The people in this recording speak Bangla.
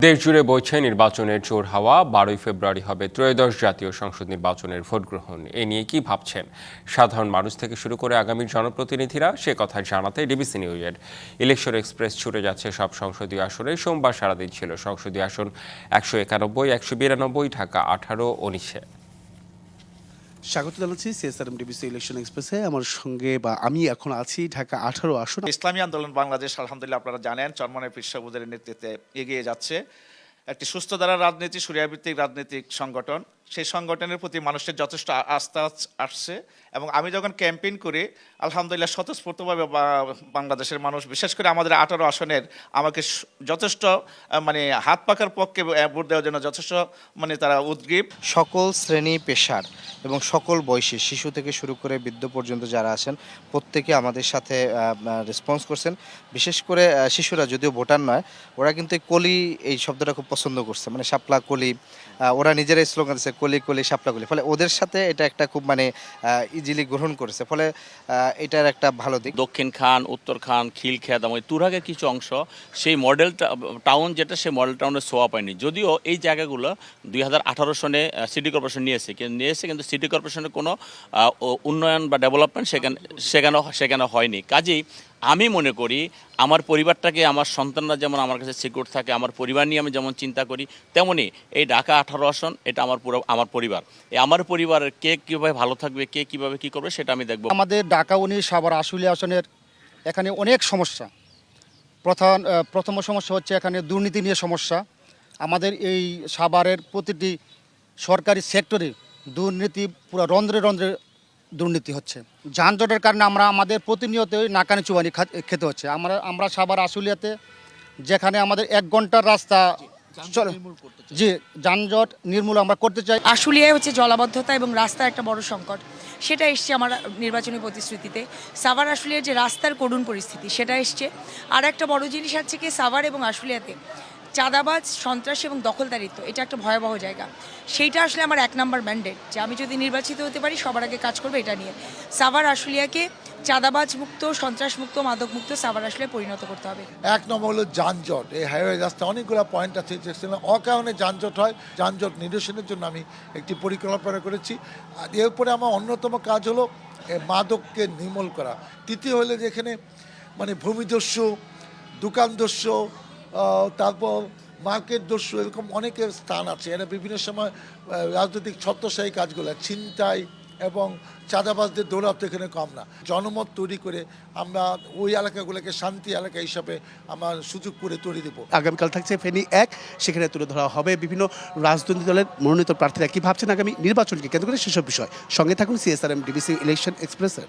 দেশ জুড়ে বইছে নির্বাচনের জোর হাওয়া। 12ই ফেব্রুয়ারি হবে ত্রয়োদশ জাতীয় সংসদ নির্বাচনের ভোট গ্রহণ। এ নিয়ে কি ভাবছেন সাধারণ মানুষ থেকে শুরু করে আগামীর জনপ্রতিনিধিরা, সে কথা জানাতে ডিবিসি নিউজের ইলেকশন এক্সপ্রেস ছুটে যাচ্ছে সব সংসদীয় আসনে। সোমবার সারাদিন ছিল সংসদীয় আসন 191, 192, ঢাকা 18, 19। স্বাগত জানাচ্ছি সিএসআরএম ডিবিসি ইলেকশন এক্সপ্রেসে। আমার সঙ্গে আমি এখন আছি ঢাকা 18 আসন। ইসলামী আন্দোলন বাংলাদেশ আলহামদুলিল্লাহ আপনারা জানেন চরমনের পীর সাহেবের নেতৃত্বে এগিয়ে যাচ্ছে। একটি সুস্থ ধারার রাজনীতি, শরিয়াভিত্তিক রাজনৈতিক সংগঠন। সেই সংগঠনের প্রতি মানুষের যথেষ্ট আস্থা আসছে এবং আমি যখন ক্যাম্পেইন করি আলহামদুলিল্লাহ স্বতঃস্ফূর্তভাবে বাংলাদেশের মানুষ, বিশেষ করে আমাদের 18 আসনের আমাকে যথেষ্ট হাত পাকার পক্ষে ভোট দেওয়ার জন্য যথেষ্ট তারা উদ্গ্রীব। সকল শ্রেণী পেশার এবং সকল বয়সী, শিশু থেকে শুরু করে বৃদ্ধ পর্যন্ত যারা আছেন প্রত্যেকে আমাদের সাথে রেসপন্স করছেন। বিশেষ করে শিশুরা যদিও ভোটার নয়, ওরা কিন্তু কলি এই শব্দটা খুব পছন্দ করছে, শাপলা কলি। ওরা নিজেরাই স্লোগান দিচ্ছে কলি কলি শাপলা কলি, ফলে ওদের সাথে এটা একটা খুব ইজিলি গ্রহণ করেছে, ফলে এটার একটা ভালো দিক। দক্ষিণ খান, উত্তর খান, খিলখ্যাত এবং তুরাগের কিছু অংশ সেই মডেল টাউন যেটা, সেই মডেল টাউনের ছোঁয়া পায়নি। যদিও এই জায়গাগুলো 2018 সনে সিটি কর্পোরেশন নিয়েছে, কিন্তু সিটি কর্পোরেশনের কোনো উন্নয়ন বা ডেভেলপমেন্ট সেখানে হয়নি। কাজেই আমি মনে করি আমার পরিবারটাকে, আমার সন্তানরা যেমন আমার কাছে সিকিউর থাকে, আমার পরিবার নিয়ে আমি যেমন চিন্তা করি, তেমনি এই ঢাকা 18 আসন এটা আমার পরিবার। এই পরিবারের কে কীভাবে ভালো থাকবে, কে কীভাবে কী করবে সেটা আমি দেখব। আমাদের ঢাকা 19 সাভার আশুলিয়া আসনের এখানে অনেক সমস্যা। প্রথম সমস্যা হচ্ছে এখানে দুর্নীতি নিয়ে সমস্যা। আমাদের এই সাভারের প্রতিটি সরকারি সেক্টরে দুর্নীতি, পুরো রন্ধ্রে রন্ধ্রে দুর্নীতি হচ্ছে। যানজটের কারণে আমাদের প্রতিনিয়তই নাকানি চুবানি খেতে হচ্ছে। আমরা সাভার আশুলিয়াতে যেখানে আমাদের 1 ঘন্টার রাস্তা, জি, যানজট নির্মূল আমরা করতে চাই। আশুলিয়ায় হচ্ছে জলাবদ্ধতা এবং রাস্তার একটা বড় সংকট, সেটা এসছে আমার নির্বাচনী প্রতিশ্রুতিতে। সাভার আশুলিয়ার যে রাস্তার করুণ পরিস্থিতি সেটা এসছে। আর একটা বড় জিনিস আছে কি, সাভার এবং আশুলিয়াতে চাঁদাবাজ, সন্ত্রাস এবং দখলদারিত্ব, এটা একটা ভয়াবহ জায়গা। সেইটা আসলে আমার 1 নম্বর ম্যান্ডেট, যে আমি যদি নির্বাচিত হতে পারি সবার আগে কাজ করবো এটা নিয়ে। সাভার আশুলিয়াকে চাঁদাবাজ মুক্ত, সন্ত্রাস মুক্ত, মাদক মুক্ত সাভার আশুলিয়ায় পরিণত করতে হবে। 1 নম্বর হলো যানজট। এই হাইওয়ে রাস্তা অনেকগুলো পয়েন্ট আছে যেখানে অকারণে যানজট হয়। যানজট নিরসনের জন্য আমি একটি পরিকল্পনা করেছি। আর এরপরে আমার অন্যতম কাজ হলো মাদককে নির্মূল করা। তৃতীয় হলে যেখানে ভূমিদস্যু, দোকানদস্যু, তারপর মার্কেট দস্যু, এরকম অনেকের স্থান আছে। এরা বিভিন্ন সময় রাজনৈতিক ছত্রশাহী কাজগুলো, ছিনতাই এবং চাঁদাবাজদের দৌরাত্ম এখানে কম না। জনমত তৈরি করে আমরা ওই এলাকাগুলোকে শান্তি এলাকা হিসাবে আমরা সুযোগ করে তৈরি দেবো। আগামীকাল থাকছে ফেনী 1, সেখানে তুলে ধরা হবে বিভিন্ন রাজনৈতিক দলের মনোনীত প্রার্থীরা কি ভাবছেন আগামী নির্বাচনকে কেন্দ্র করে সেসব বিষয়। সঙ্গে থাকুন সিএসআরএম ডিবিসি ইলেকশন এক্সপ্রেসের।